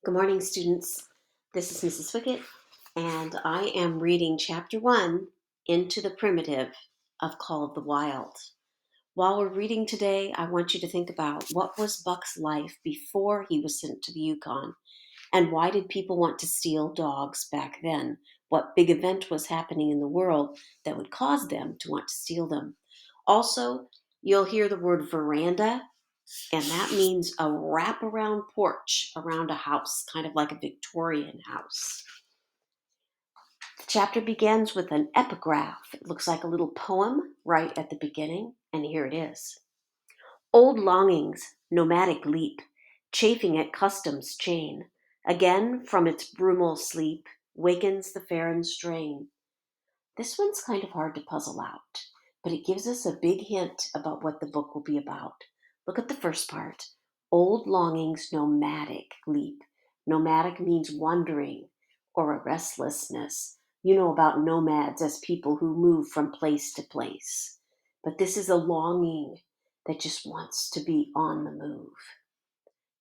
Good morning, students. This is Mrs. Wickett, and I am reading Chapter 1 into the primitive of Call of the Wild. While we're reading today, I want you to think about what was Buck's life before he was sent to the Yukon, and why did people want to steal dogs back then? What big event was happening in the world that would cause them to want to steal them? Also, you'll hear the word veranda, and that means a wraparound porch around a house, kind of like a Victorian house. The chapter begins with an epigraph. It looks like a little poem right at the beginning, and here it is. Old longings, nomadic leap, chafing at custom's chain, again from its brumal sleep, wakens the Farron strain. This one's kind of hard to puzzle out, but it gives us a big hint about what the book will be about. Look at the first part. Old longings, nomadic leap. Nomadic means wandering or a restlessness. You know about nomads as people who move from place to place. But this is a longing that just wants to be on the move.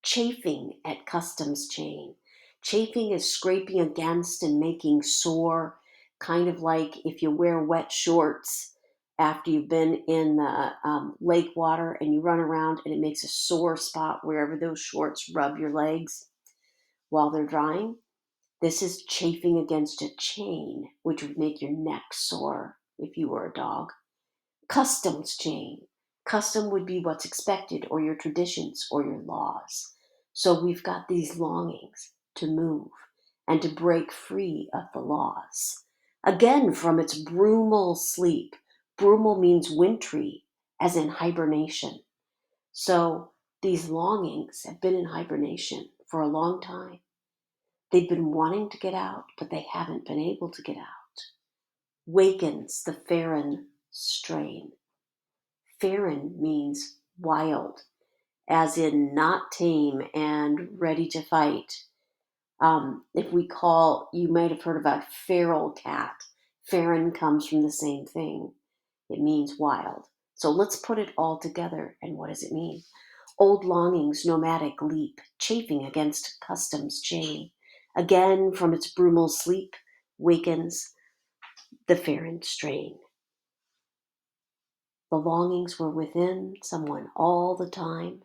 Chafing at customs chain. Chafing is scraping against and making sore, kind of like if you wear wet shorts after you've been in the lake water and you run around and it makes a sore spot wherever those shorts rub your legs while they're drying. This is chafing against a chain, which would make your neck sore if you were a dog. Customs chain. Custom would be what's expected or your traditions or your laws. So we've got these longings to move and to break free of the laws. Again, from its brumal sleep. Brumal means wintry, as in hibernation. So these longings have been in hibernation for a long time. They've been wanting to get out, but they haven't been able to get out. Wakens the Farron strain. Farron means wild, as in not tame and ready to fight. You might have heard of a feral cat. Farron comes from the same thing. It means wild. So let's put it all together. And what does it mean? Old longings, nomadic leap, chafing against custom's chain. Again, from its brumal sleep, wakens the Farron strain. The longings were within someone all the time,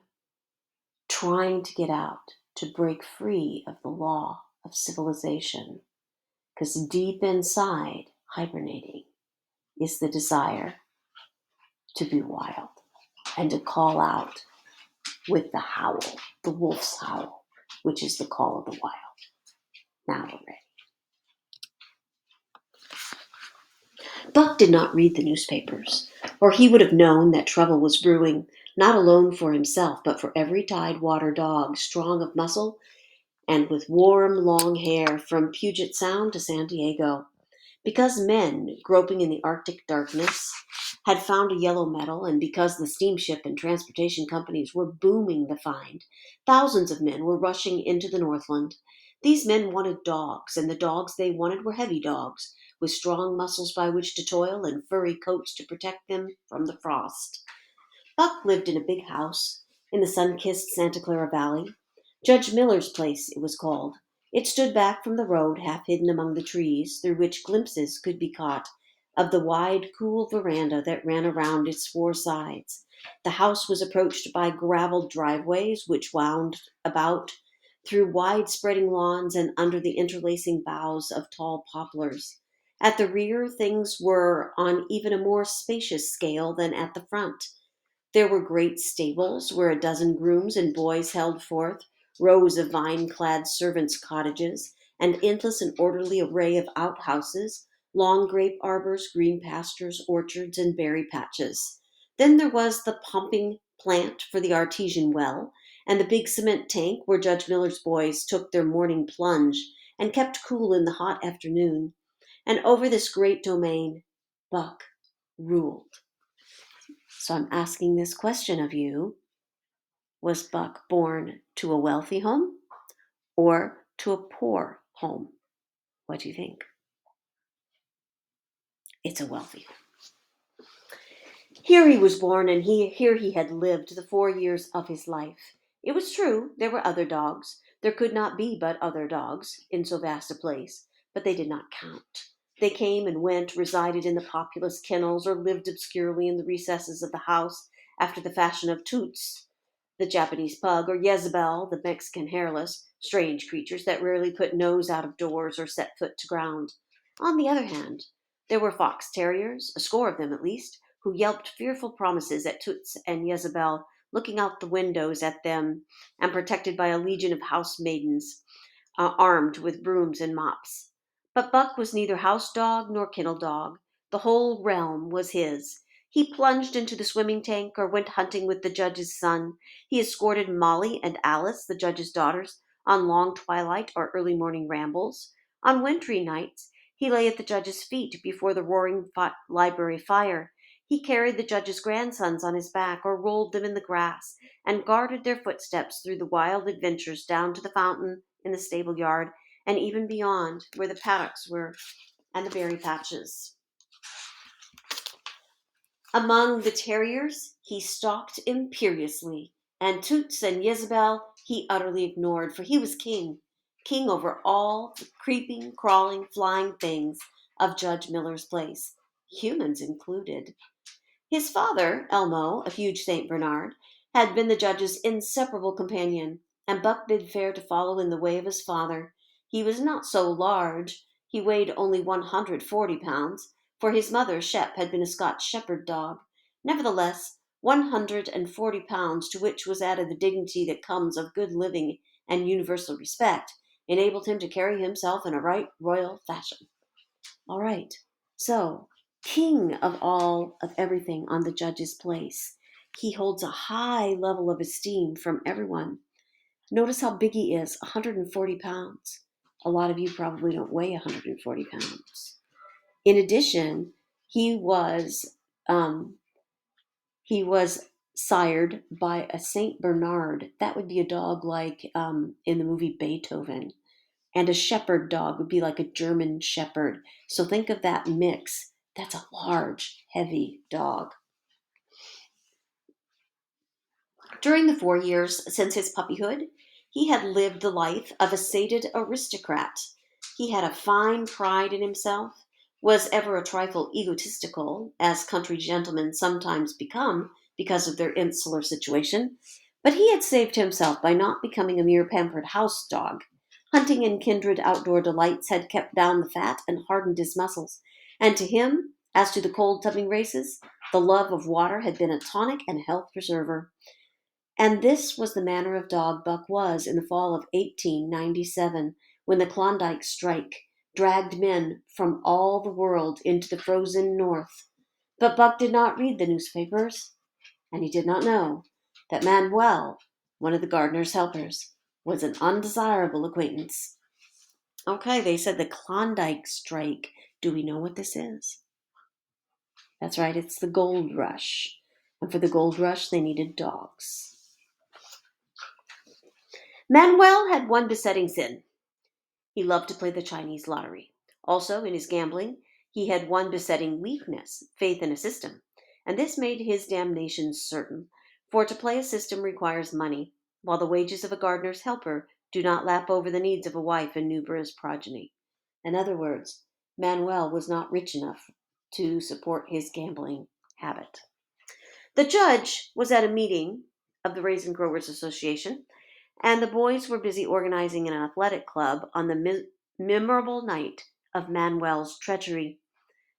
trying to get out, to break free of the law of civilization. Because deep inside, hibernating, is the desire to be wild and to call out with the howl, the wolf's howl, which is the call of the wild. Now we're ready. Buck did not read the newspapers, or he would have known that trouble was brewing, not alone for himself, but for every Tidewater dog, strong of muscle and with warm, long hair from Puget Sound to San Diego. Because men, groping in the Arctic darkness, had found a yellow metal, and because the steamship and transportation companies were booming the find, thousands of men were rushing into the Northland. These men wanted dogs, and the dogs they wanted were heavy dogs, with strong muscles by which to toil and furry coats to protect them from the frost. Buck lived in a big house in the sun-kissed Santa Clara Valley. Judge Miller's place, it was called. It stood back from the road, half hidden among the trees, through which glimpses could be caught of the wide, cool veranda that ran around its four sides. The house was approached by graveled driveways, which wound about through wide-spreading lawns and under the interlacing boughs of tall poplars. At the rear, things were on even a more spacious scale than at the front. There were great stables where a dozen grooms and boys held forth, rows of vine-clad servants' cottages, an endless and orderly array of outhouses, long grape arbors, green pastures, orchards, and berry patches. Then there was the pumping plant for the artesian well, and the big cement tank where Judge Miller's boys took their morning plunge and kept cool in the hot afternoon. And over this great domain, Buck ruled. So I'm asking this question of you. Was Buck born to a wealthy home or to a poor home? What do you think? It's a wealthy home. Here he was born, and here he had lived the 4 years of his life. It was true, there were other dogs. There could not be but other dogs in so vast a place, but they did not count. They came and went, resided in the populous kennels, or lived obscurely in the recesses of the house after the fashion of Toots, the Japanese pug, or Jezebel, the Mexican hairless, strange creatures that rarely put nose out of doors or set foot to ground. On the other hand, there were fox terriers, a score of them at least, who yelped fearful promises at Toots and Jezebel, looking out the windows at them, and protected by a legion of house maidens armed with brooms and mops. But Buck was neither house dog nor kennel dog. The whole realm was his. He plunged into the swimming tank or went hunting with the judge's son. He escorted Molly and Alice, the judge's daughters, on long twilight or early morning rambles. On wintry nights, he lay at the judge's feet before the roaring library fire. He carried the judge's grandsons on his back or rolled them in the grass and guarded their footsteps through the wild adventures down to the fountain in the stable yard and even beyond where the paddocks were and the berry patches. Among the terriers, he stalked imperiously, and Toots and Jezebel he utterly ignored, for he was king, king over all the creeping, crawling, flying things of Judge Miller's place, humans included. His father, Elmo, a huge St. Bernard, had been the judge's inseparable companion, and Buck bid fair to follow in the way of his father. He was not so large, he weighed only 140 pounds, for his mother, Shep, had been a Scotch shepherd dog. Nevertheless, 140 pounds, to which was added the dignity that comes of good living and universal respect, enabled him to carry himself in a right royal fashion. All right, so king of all of everything on the judge's place. He holds a high level of esteem from everyone. Notice how big he is, 140 pounds. A lot of you probably don't weigh 140 pounds. In addition, he was um, he was sired by a Saint Bernard. That would be a dog like in the movie Beethoven. And a shepherd dog would be like a German shepherd. So think of that mix. That's a large, heavy dog. During the 4 years since his puppyhood, he had lived the life of a sated aristocrat. He had a fine pride in himself, was ever a trifle egotistical, as country gentlemen sometimes become because of their insular situation, but he had saved himself by not becoming a mere pampered house dog. Hunting and kindred outdoor delights had kept down the fat and hardened his muscles, and to him, as to the cold tubbing races, the love of water had been a tonic and health preserver. And this was the manner of dog Buck was in the fall of 1897, when the Klondike strike dragged men from all the world into the frozen north. But Buck did not read the newspapers, and he did not know that Manuel, one of the gardener's helpers, was an undesirable acquaintance. Okay, they said the Klondike strike. Do we know what this is? That's right, it's the gold rush. And for the gold rush, they needed dogs. Manuel had one besetting sin. He loved to play the Chinese lottery. Also, in his gambling, he had one besetting weakness, faith in a system. And this made his damnation certain, for to play a system requires money, while the wages of a gardener's helper do not lap over the needs of a wife and numerous progeny. In other words, Manuel was not rich enough to support his gambling habit. The judge was at a meeting of the Raisin Growers Association, and the boys were busy organizing an athletic club on the memorable night of Manuel's treachery.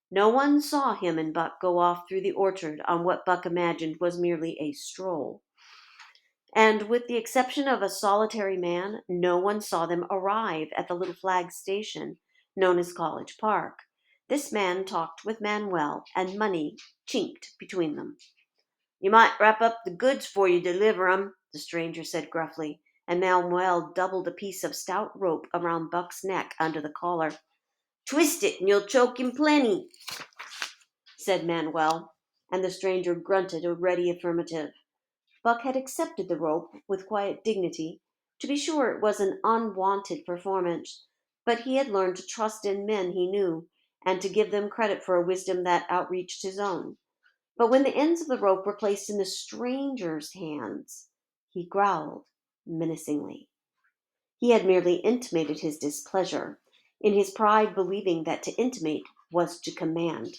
No one saw him and Buck go off through the orchard on what Buck imagined was merely a stroll. And with the exception of a solitary man, no one saw them arrive at the little flag station known as College Park. This man talked with Manuel, and money chinked between them. "You might wrap up the goods 'fore you deliver 'em," the stranger said gruffly, and Manuel doubled a piece of stout rope around Buck's neck under the collar. "Twist it, and you'll choke him plenty," said Manuel, and the stranger grunted a ready affirmative. Buck had accepted the rope with quiet dignity. To be sure, it was an unwanted performance, but he had learned to trust in men he knew, and to give them credit for a wisdom that outreached his own. But when the ends of the rope were placed in the stranger's hands, he growled menacingly. He had merely intimated his displeasure, in his pride believing that to intimate was to command.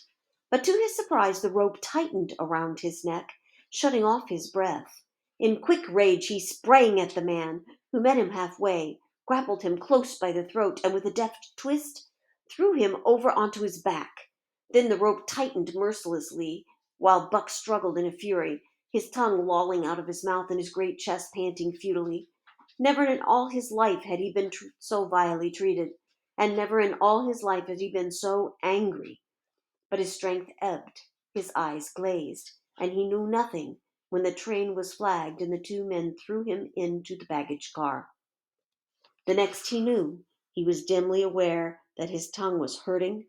But to his surprise the rope tightened around his neck, shutting off his breath. In quick rage he sprang at the man, who met him halfway, grappled him close by the throat, and with a deft twist threw him over onto his back. Then the rope tightened mercilessly, while Buck struggled in a fury, his tongue lolling out of his mouth and his great chest panting futilely. Never in all his life had he been so vilely treated, and never in all his life had he been so angry. But his strength ebbed, his eyes glazed, and he knew nothing when the train was flagged and the two men threw him into the baggage car. The next he knew, he was dimly aware that his tongue was hurting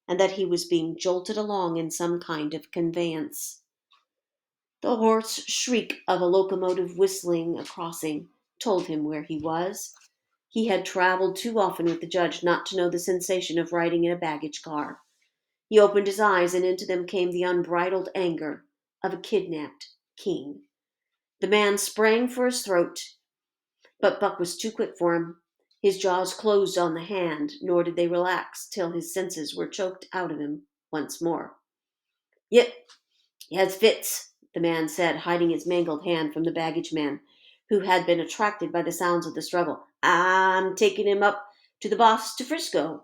and that he was being jolted along in some kind of conveyance. The hoarse shriek of a locomotive whistling a crossing told him where he was. He had traveled too often with the judge not to know the sensation of riding in a baggage car. He opened his eyes, and into them came the unbridled anger of a kidnapped king. The man sprang for his throat, but Buck was too quick for him. His jaws closed on the hand, nor did they relax till his senses were choked out of him once more. Yep, he has fits, the man said, hiding his mangled hand from the baggage man, who had been attracted by the sounds of the struggle. I'm taking him up to the boss to Frisco.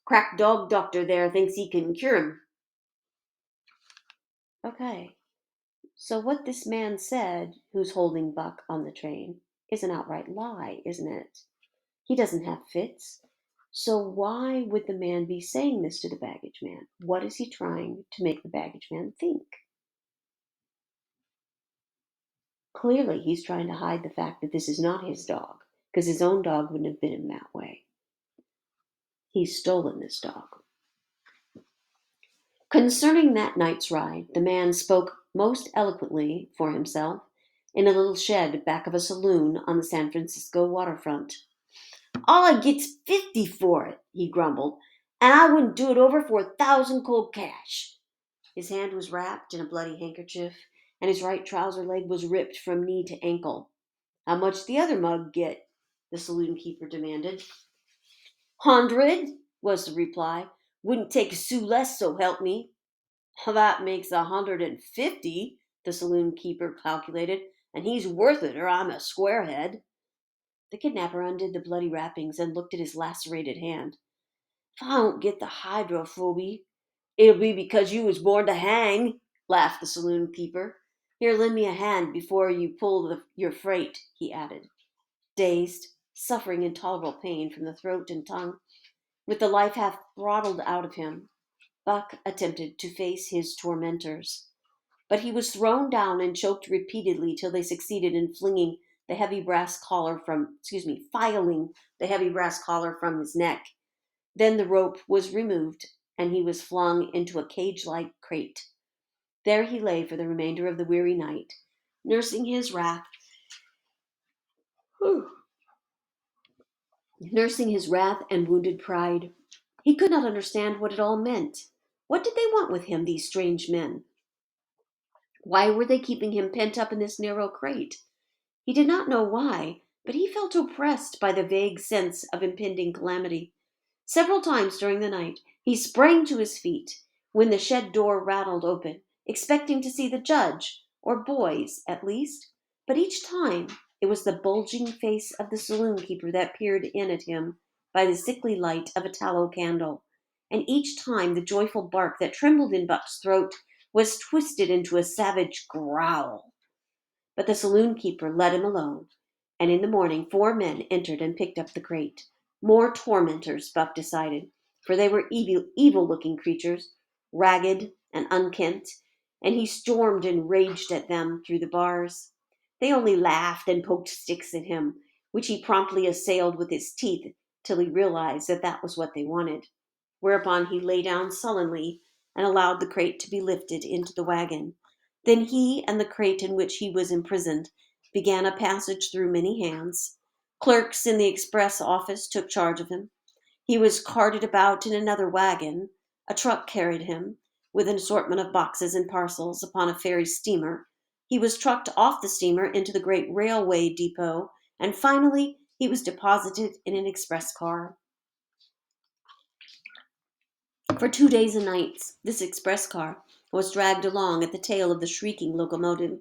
Crack dog doctor there thinks he can cure him. Okay, so what this man said, who's holding Buck on the train, is an outright lie, isn't it? He doesn't have fits. So why would the man be saying this to the baggage man? What is he trying to make the baggage man think? Clearly, he's trying to hide the fact that this is not his dog, because his own dog wouldn't have been in that way. He's stolen this dog. Concerning that night's ride, the man spoke most eloquently for himself in a little shed back of a saloon on the San Francisco waterfront. All I get's 50 for it, he grumbled, and I wouldn't do it over for 1,000 cold cash. His hand was wrapped in a bloody handkerchief, and his right trouser leg was ripped from knee to ankle. How much the other mug get? The saloon keeper demanded. 100, was the reply. Wouldn't take a sou less, so help me. That makes 150, the saloon keeper calculated, and he's worth it or I'm a squarehead. The kidnapper undid the bloody wrappings and looked at his lacerated hand. If I don't get the hydrophobia, it'll be because you was born to hang, laughed the saloon keeper. Here, lend me a hand before you pull your freight, he added. Dazed, suffering intolerable pain from the throat and tongue, with the life half throttled out of him, Buck attempted to face his tormentors. But he was thrown down and choked repeatedly till they succeeded in filing the heavy brass collar from his neck. Then the rope was removed, and he was flung into a cage-like crate. There he lay for the remainder of the weary night, nursing his wrath and wounded pride. He could not understand what it all meant. What did they want with him, these strange men? Why were they keeping him pent up in this narrow crate? He did not know why, but he felt oppressed by the vague sense of impending calamity. Several times during the night he sprang to his feet when the shed door rattled open, expecting to see the judge, or boys at least, but each time it was the bulging face of the saloon keeper that peered in at him by the sickly light of a tallow candle, and each time the joyful bark that trembled in Buck's throat was twisted into a savage growl. But the saloon keeper let him alone, and in the morning 4 men entered and picked up the crate. More tormentors, Buck decided, for they were evil-looking creatures, ragged and unkempt, and he stormed and raged at them through the bars. They only laughed and poked sticks at him, which he promptly assailed with his teeth till he realized that that was what they wanted, whereupon he lay down sullenly and allowed the crate to be lifted into the wagon. Then he and the crate in which he was imprisoned began a passage through many hands. Clerks in the express office took charge of him. He was carted about in another wagon. A truck carried him, with an assortment of boxes and parcels, upon a ferry steamer. He was trucked off the steamer into the great railway depot, and finally he was deposited in an express car. For 2 days and nights, this express car was dragged along at the tail of the shrieking locomotive.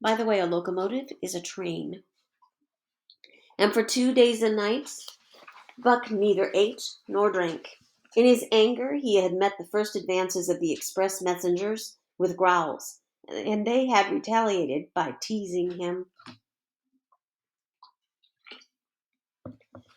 By the way, a locomotive is a train. And for 2 days and nights, Buck neither ate nor drank. In his anger, he had met the first advances of the express messengers with growls, and they had retaliated by teasing him.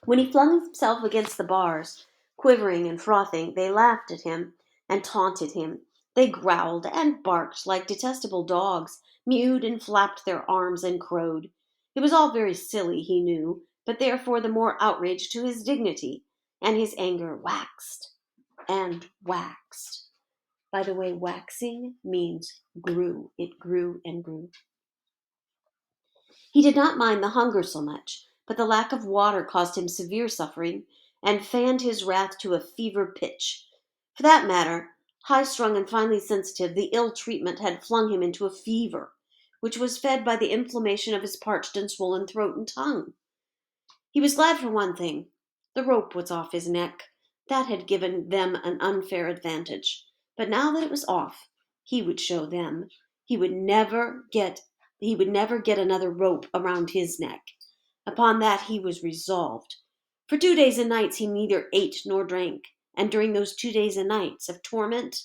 When he flung himself against the bars, quivering and frothing, they laughed at him and taunted him. They growled and barked like detestable dogs, mewed and flapped their arms and crowed. It was all very silly, he knew, but therefore the more outrage to his dignity, and his anger waxed and waxed. By the way, waxing means grew. It grew and grew. He did not mind the hunger so much, but the lack of water caused him severe suffering and fanned his wrath to a fever pitch. For that matter, high strung and finely sensitive, the ill treatment had flung him into a fever, which was fed by the inflammation of his parched and swollen throat and tongue. He was glad for one thing. The rope was off his neck. That had given them an unfair advantage. But now that it was off, he would show them. He would never get another rope around his neck. Upon that he was resolved. For 2 days and nights he neither ate nor drank, and during those 2 days and nights of torment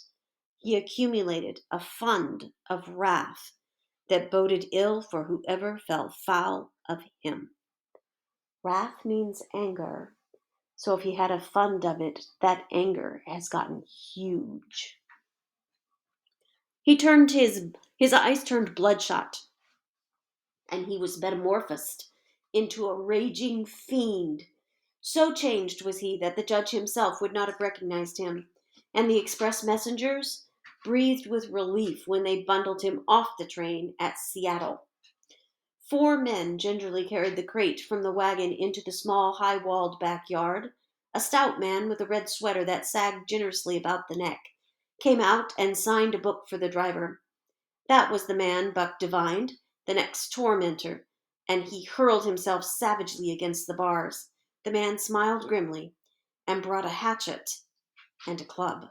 he accumulated a fund of wrath that boded ill for whoever fell foul of him. Wrath means anger. So if he had a fund of it, that anger has gotten huge. He turned his eyes turned bloodshot, and he was metamorphosed into a raging fiend. So changed was he that the judge himself would not have recognized him, and the express messengers breathed with relief when they bundled him off the train at Seattle. 4 men gingerly carried the crate from the wagon into the small, high-walled backyard. A stout man with a red sweater that sagged generously about the neck came out and signed a book for the driver. That was the man, Buck divined, the next tormentor, and he hurled himself savagely against the bars. The man smiled grimly and brought a hatchet and a club.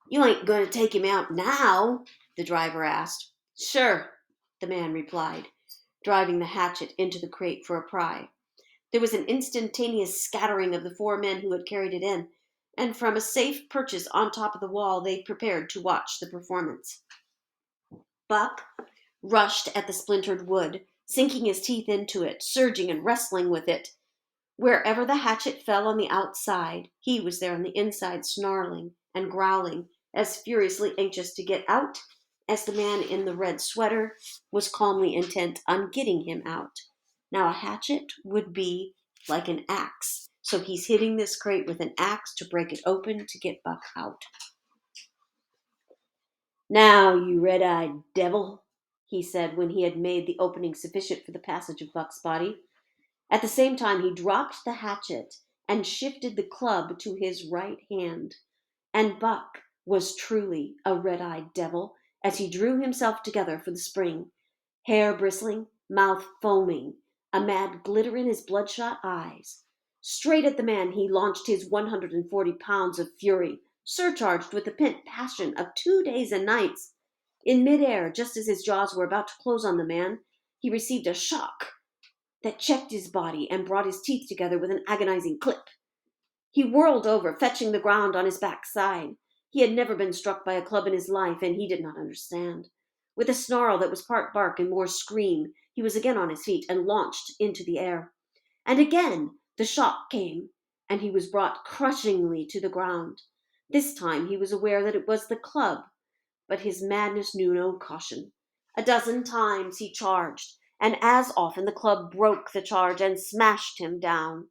"You ain't going to take him out now?" the driver asked. "Sure," the man replied, driving the hatchet into the crate for a pry. There was an instantaneous scattering of the 4 men who had carried it in, and from a safe perches on top of the wall they prepared to watch the performance. Buck rushed at the splintered wood, sinking his teeth into it, surging and wrestling with it. Wherever the hatchet fell on the outside, he was there on the inside, snarling and growling, as furiously anxious to get out as the man in the red sweater was calmly intent on getting him out. Now a hatchet would be like an axe, so he's hitting this crate with an axe to break it open to get Buck out. "Now, you red-eyed devil," he said when he had made the opening sufficient for the passage of Buck's body. At the same time he dropped the hatchet and shifted the club to his right hand. And Buck was truly a red-eyed devil as he drew himself together for the spring, hair bristling, mouth foaming, a mad glitter in his bloodshot eyes. Straight at the man he launched his 140 pounds of fury, surcharged with the pent passion of 2 days and nights. In midair, just as his jaws were about to close on the man, he received a shock that checked his body and brought his teeth together with an agonizing clip. He whirled over, fetching the ground on his backside. He had never been struck by a club in his life, and he did not understand. With a snarl that was part bark and more scream, he was again on his feet and launched into the air. And again the shock came, and he was brought crushingly to the ground. This time he was aware that it was the club, but his madness knew no caution. A dozen times he charged, and as often the club broke the charge and smashed him down.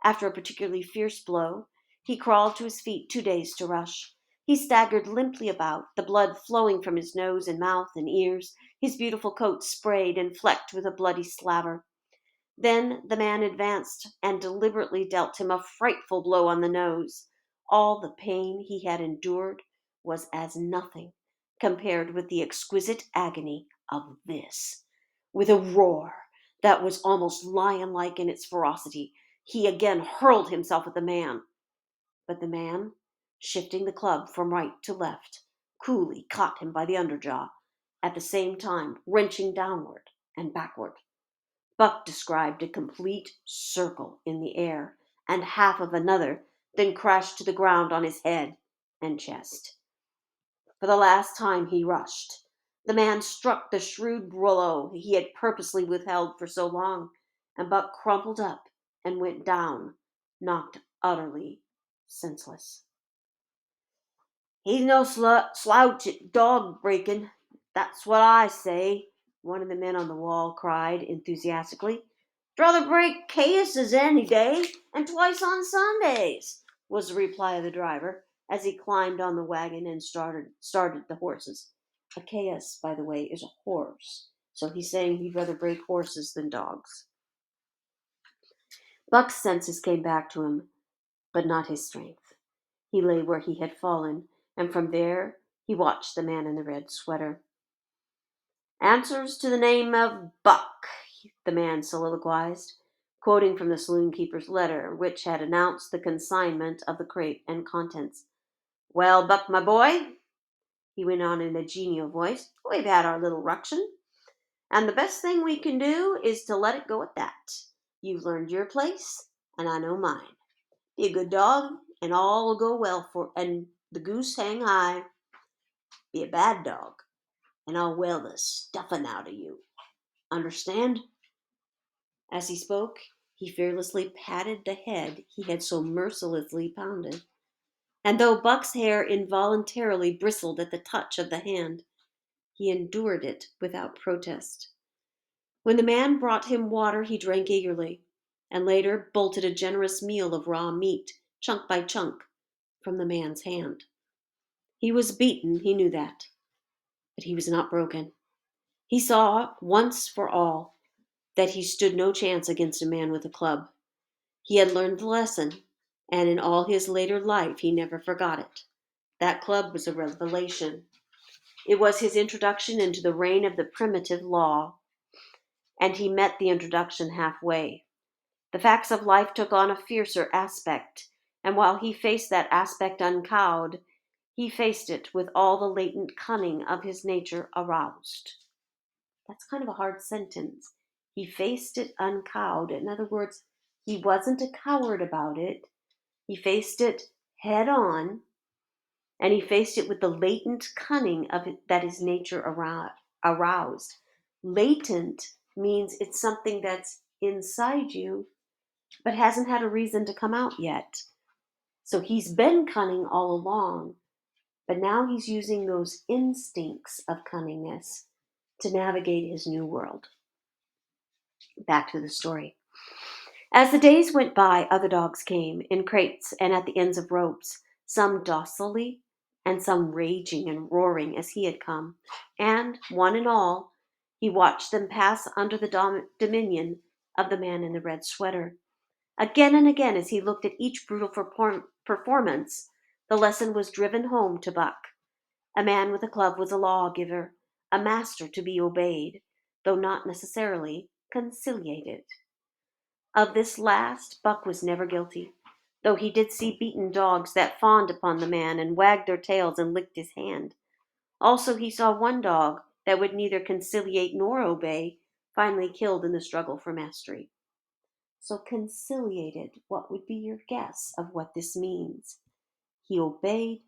After a particularly fierce blow, he crawled to his feet, too dazed to rush. He staggered limply about, the blood flowing from his nose and mouth and ears, his beautiful coat sprayed and flecked with a bloody slaver. Then the man advanced and deliberately dealt him a frightful blow on the nose. All the pain he had endured was as nothing compared with the exquisite agony of this. With a roar, that was almost lion-like in its ferocity. He again hurled himself at the man, but the man, shifting the club from right to left, coolly caught him by the underjaw, at the same time wrenching downward and backward. Buck described a complete circle in the air and half of another, then crashed to the ground on his head and chest. For the last time he rushed. The man struck the shrewd blow he had purposely withheld for so long, and Buck crumpled up and went down, knocked utterly senseless. "He's no slouch at dog breaking, that's what I say," one of the men on the wall cried enthusiastically. "Druther break cases any day, and twice on Sundays," was the reply of the driver, as he climbed on the wagon and started the horses. A cais, by the way, is a horse, so he's saying he'd rather break horses than dogs. Buck's senses came back to him, but not his strength. He lay where he had fallen, and from there he watched the man in the red sweater. "Answers to the name of Buck," the man soliloquized, quoting from the saloon-keeper's letter, which had announced the consignment of the crate and contents. "Well, Buck, my boy," he went on in a genial voice, "we've had our little ruction, and the best thing we can do is to let it go at that. You've learned your place, and I know mine. Be a good dog, and all will go well and the goose hang high. Be a bad dog, and I'll whale the stuffin' out of you. Understand?" As he spoke, he fearlessly patted the head he had so mercilessly pounded. And though Buck's hair involuntarily bristled at the touch of the hand, he endured it without protest. When the man brought him water, he drank eagerly, and later bolted a generous meal of raw meat, chunk by chunk, from the man's hand. He was beaten, he knew that, but he was not broken. He saw, once for all, that he stood no chance against a man with a club. He had learned the lesson, and in all his later life he never forgot it. That club was a revelation. It was his introduction into the reign of the primitive law, and he met the introduction halfway. The facts of life took on a fiercer aspect, and while he faced that aspect uncowed, he faced it with all the latent cunning of his nature aroused. That's kind of a hard sentence. He faced it uncowed. In other words, he wasn't a coward about it. He faced it head on, and he faced it with the latent cunning of it that his nature aroused. Latent means it's something that's inside you, but hasn't had a reason to come out yet. So he's been cunning all along, but now he's using those instincts of cunningness to navigate his new world. Back to the story. As the days went by, other dogs came, in crates and at the ends of ropes, some docilely and some raging and roaring as he had come, and, one and all, he watched them pass under the dominion of the man in the red sweater. Again and again, as he looked at each brutal performance, the lesson was driven home to Buck. A man with a club was a lawgiver, a master to be obeyed, though not necessarily conciliated. Of this last, Buck was never guilty, though he did see beaten dogs that fawned upon the man and wagged their tails and licked his hand. Also, he saw one dog that would neither conciliate nor obey, finally killed in the struggle for mastery. So conciliated, what would be your guess of what this means? He obeyed,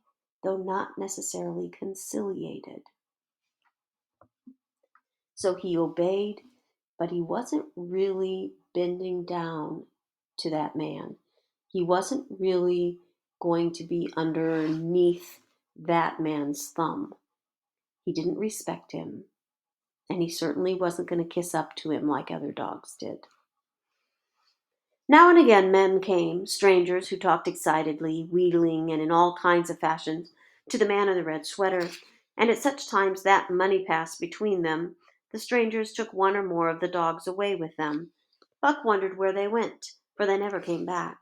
though not necessarily conciliated. So he obeyed, but he wasn't really bending down to that man. He wasn't really going to be underneath that man's thumb. He didn't respect him, and he certainly wasn't going to kiss up to him like other dogs did. Now and again men came, strangers who talked excitedly, wheedling, and in all kinds of fashions, to the man in the red sweater, and at such times that money passed between them, the strangers took one or more of the dogs away with them. Buck wondered where they went, for they never came back.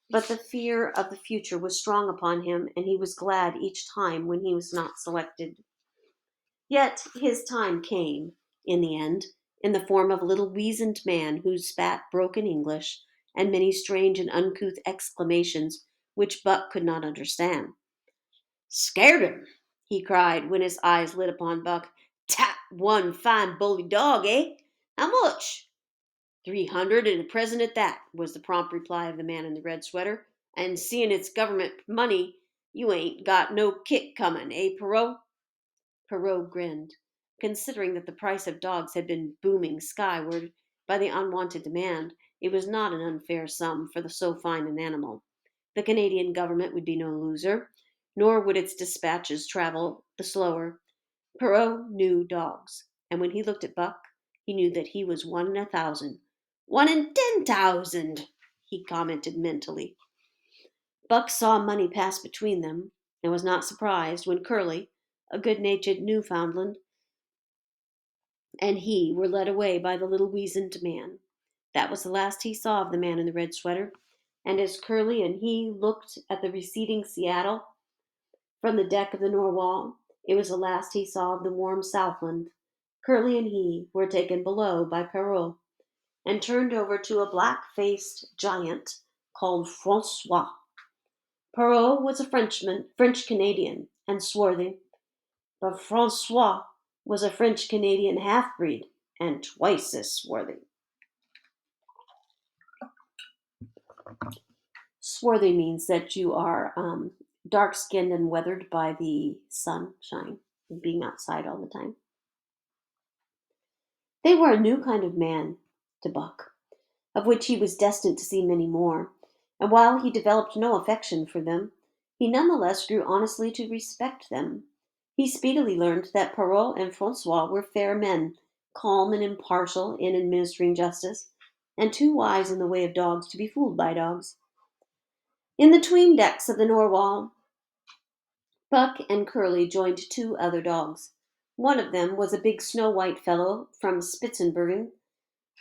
But the fear of the future was strong upon him, and he was glad each time when he was not selected. Yet his time came, in the end, in the form of a little weazened man who spat broken English and many strange and uncouth exclamations which Buck could not understand. "Scared him!" he cried when his eyes lit upon Buck. "Tap one fine bully dog, eh? How much?" 300 and a present at that, was the prompt reply of the man in the red sweater. "And seeing it's government money, you ain't got no kick coming, eh, Perot?" Perot grinned, considering that the price of dogs had been booming skyward by the unwanted demand. It was not an unfair sum for so fine an animal. The Canadian government would be no loser, nor would its dispatches travel the slower. Perot knew dogs, and when he looked at Buck, he knew that he was 1 in 1,000. 1 in 10,000, he commented mentally. Buck saw money pass between them, and was not surprised when Curly, a good-natured Newfoundland, and he were led away by the little weazened man. That was the last he saw of the man in the red sweater, and as Curly and he looked at the receding Seattle from the deck of the Narwhal, it was the last he saw of the warm Southland. Curly and he were taken below by Perrault, and turned over to a black-faced giant called Francois. Perrault was a French-Canadian, and swarthy, but Francois was a French-Canadian half-breed, and twice as swarthy. Swarthy means that you are dark-skinned and weathered by the sunshine and being outside all the time. They were a new kind of man to Buck, of which he was destined to see many more, and while he developed no affection for them, he nonetheless grew honestly to respect them. He speedily learned that Perrault and Francois were fair men, calm and impartial in administering justice, and too wise in the way of dogs to be fooled by dogs. In the 'tween decks of the Narwhal, Buck and Curly joined two other dogs. One of them was a big snow-white fellow from Spitzenbergen,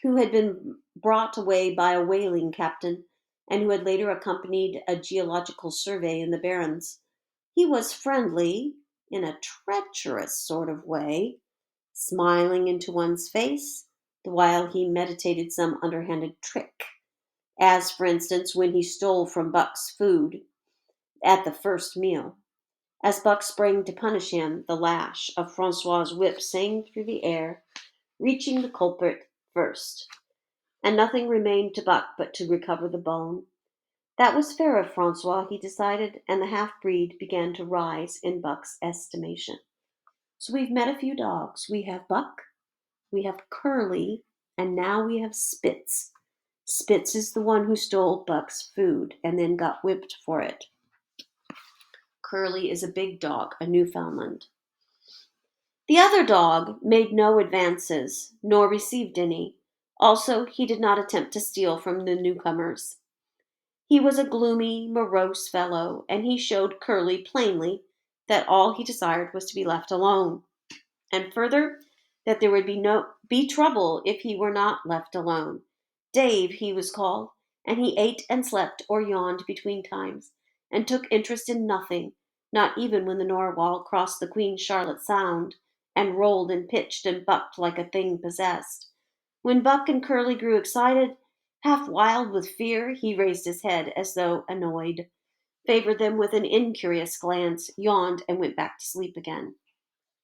who had been brought away by a whaling captain, and who had later accompanied a geological survey in the Barrens. He was friendly, in a treacherous sort of way, smiling into one's face, the while he meditated some underhanded trick, as, for instance, when he stole from Buck's food at the first meal. As Buck sprang to punish him, the lash of Francois's whip sang through the air, reaching the culprit first, and nothing remained to Buck but to recover the bone. That was fair of Francois, he decided, and the half-breed began to rise in Buck's estimation. So we've met a few dogs. We have Buck, we have Curly, and now we have Spitz. Spitz is the one who stole Buck's food and then got whipped for it. Curly is a big dog, a Newfoundland. The other dog made no advances, nor received any. Also, he did not attempt to steal from the newcomers. He was a gloomy, morose fellow, and he showed Curly plainly that all he desired was to be left alone, and further, that there would be trouble if he were not left alone. Dave, he was called, and he ate and slept or yawned between times, and took interest in nothing, not even when the Narwhal crossed the Queen Charlotte Sound, and rolled and pitched and bucked like a thing possessed. When Buck and Curly grew excited, half wild with fear, he raised his head as though annoyed, favored them with an incurious glance, yawned, and went back to sleep again.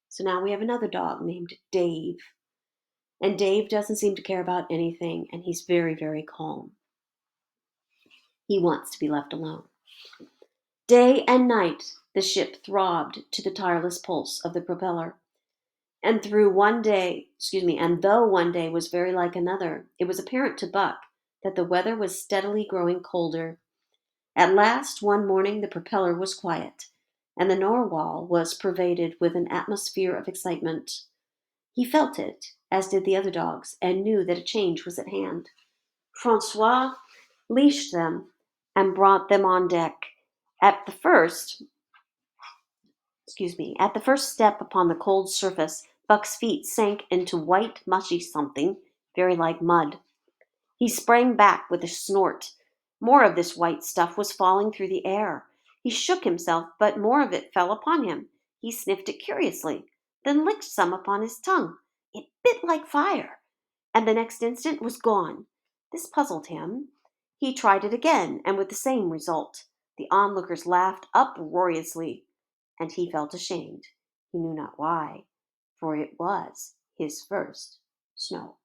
So now we have another dog named Dave. And Dave doesn't seem to care about anything, and he's very, very calm. He wants to be left alone. Day and night, the ship throbbed to the tireless pulse of the propeller. And though one day was very like another, it was apparent to Buck that the weather was steadily growing colder. At last, one morning, the propeller was quiet, and the Narwhal was pervaded with an atmosphere of excitement. He felt it, as did the other dogs, and knew that a change was at hand. Francois leashed them and brought them on deck. At the first step upon the cold surface, Buck's feet sank into white, mushy something, very like mud. He sprang back with a snort. More of this white stuff was falling through the air. He shook himself, but more of it fell upon him. He sniffed it curiously, then licked some upon his tongue. It bit like fire. and the next instant was gone. This puzzled him. He tried it again, and with the same result. The onlookers laughed uproariously, and he felt ashamed. He knew not why, for it was his first snow.